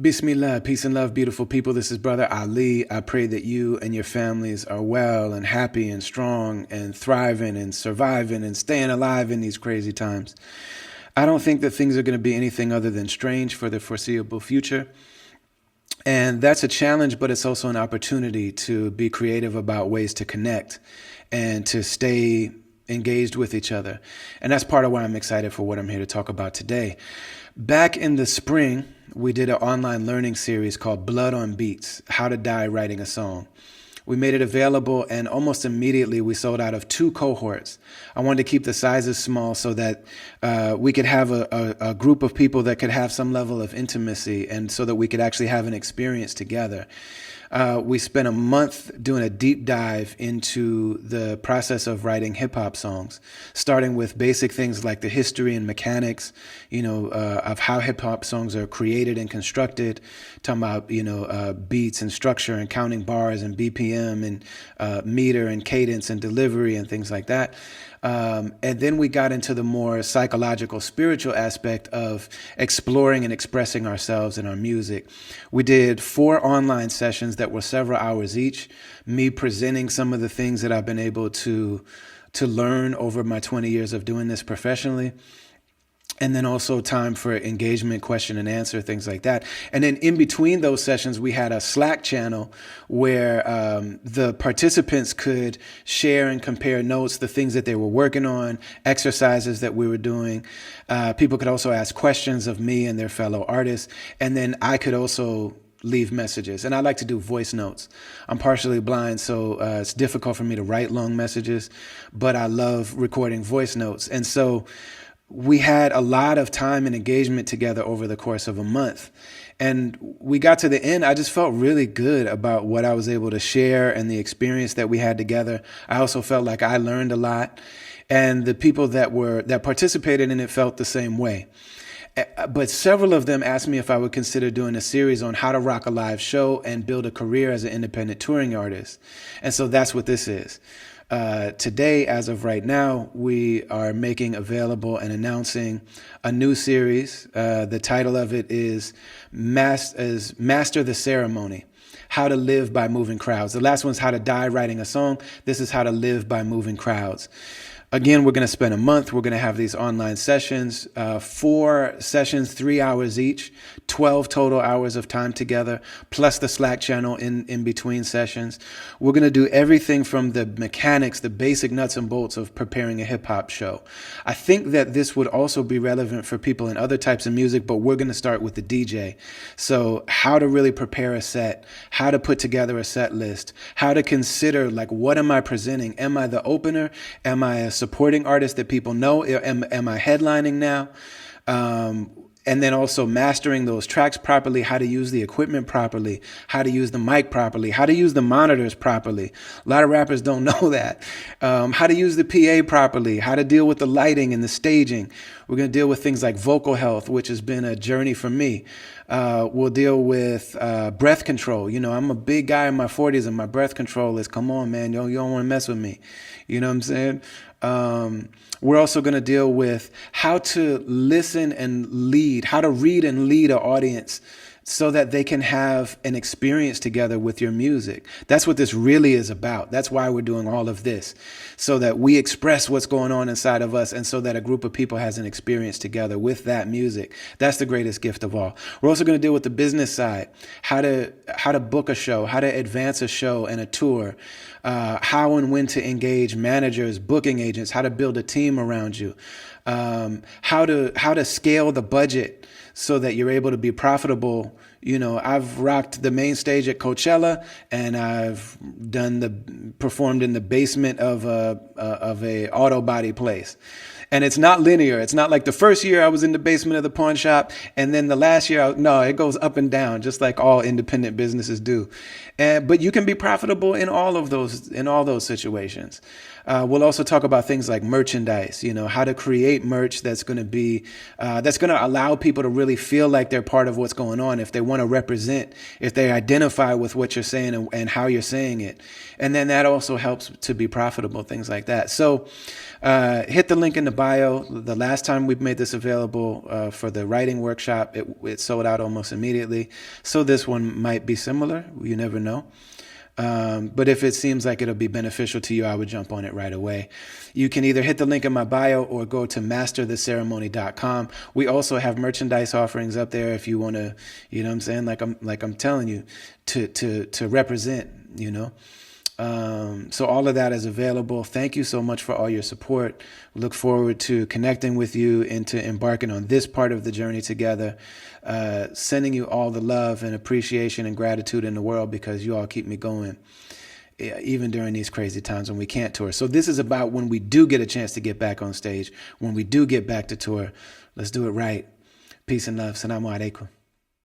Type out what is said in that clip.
Bismillah, peace and love, beautiful people. This is Brother Ali. I pray that you and your families are well and happy and strong and thriving and surviving and staying alive in these crazy times. I don't think that things are going to be anything other than strange for the foreseeable future. And that's a challenge, but it's also an opportunity to be creative about ways to connect and to stay engaged with each other. And that's part of why I'm excited for what I'm here to talk about today. Back in the spring, we did an online learning series called Blood on Beats, How to Die Writing a Song. We made it available, and almost immediately we sold out of 2 cohorts. I wanted to keep the sizes small so that we could have a group of people that could have some level of intimacy, and so that we could actually have an experience together. We spent a month doing a deep dive into the process of writing hip hop songs, starting with basic things like the history and mechanics, of how hip hop songs are created and constructed, talking about, beats and structure and counting bars and BPM and meter and cadence and delivery and things like that. And then we got into the more psychological, spiritual aspect of exploring and expressing ourselves in our music. We did 4 online sessions that were several hours each, me presenting some of the things that I've been able to learn over my 20 years of doing this professionally. And then also time for engagement, question and answer, things like that. And then in between those sessions, we had a Slack channel where the participants could share and compare notes, the things that they were working on, exercises that we were doing. People could also ask questions of me and their fellow artists. And then I could also leave messages. And I like to do voice notes. I'm partially blind, so it's difficult for me to write long messages, but I love recording voice notes. And so we had a lot of time and engagement together over the course of a month. And we got to the end. I just felt really good about what I was able to share and the experience that we had together. I also felt like I learned a lot. And the people that participated in it felt the same way. But several of them asked me if I would consider doing a series on how to rock a live show and build a career as an independent touring artist. And so that's what this is. Today, as of right now, we are making available and announcing a new series. The title of it is Master the Ceremony, How to Live by Moving Crowds. The last one's How to Die Writing a Song. This is How to Live by Moving Crowds. Again, we're going to spend a month. We're going to have these online sessions, 4 sessions, 3 hours each, 12 total hours of time together, plus the Slack channel in between sessions. We're going to do everything from the mechanics, the basic nuts and bolts of preparing a hip hop show. I think that this would also be relevant for people in other types of music, but we're going to start with the DJ. So how to really prepare a set, how to put together a set list, how to consider, like, what am I presenting? Am I the opener? Am I a supporting artist that people know? Am I headlining now? And then also mastering those tracks properly, how to use the equipment properly, how to use the mic properly, how to use the monitors properly. A lot of rappers don't know that. How to use the PA properly, how to deal with the lighting and the staging. We're going to deal with things like vocal health, which has been a journey for me. We'll deal with breath control. I'm a big guy in my 40s, and my breath control is, come on, man, you don't want to mess with me. You know what I'm saying? We're also going to deal with how to listen and lead, how to read and lead an audience so that they can have an experience together with your music. That's what this really is about. That's why we're doing all of this, so that we express what's going on inside of us, and so that a group of people has an experience together with that music. That's the greatest gift of all. We're also going to deal with the business side, how to book a show, how to advance a show and a tour, how and when to engage managers, booking agents, how to build a team around you, how to scale the budget so that you're able to be profitable. I've rocked the main stage at Coachella, and I've performed in the basement of a auto body place. And it's not linear. It's not like the first year I was in the basement of the pawn shop, and then the last year, no, it goes up and down, just like all independent businesses do. But you can be profitable in all those situations. We'll also talk about things like merchandise, how to create merch that's going to allow people to really feel like they're part of what's going on, if they want to represent, if they identify with what you're saying and how you're saying it. And then that also helps to be profitable, things like that. So hit the link in the bio. The last time we made this available for the writing workshop, it sold out almost immediately. So this one might be similar. You never know. But if it seems like it'll be beneficial to you, I would jump on it right away. You can either hit the link in my bio or go to mastertheceremony.com. We also have merchandise offerings up there if you want to, you know what I'm saying? Like I'm telling you, to represent, you know. So all of that is available. Thank you so much for all your support. Look forward to connecting with you and to embarking on this part of the journey together. Sending you all the love and appreciation and gratitude in the world, because you all keep me going, even during these crazy times when we can't tour. So this is about when we do get a chance to get back on stage, when we do get back to tour. Let's do it right. Peace and love. Assalamu alaikum.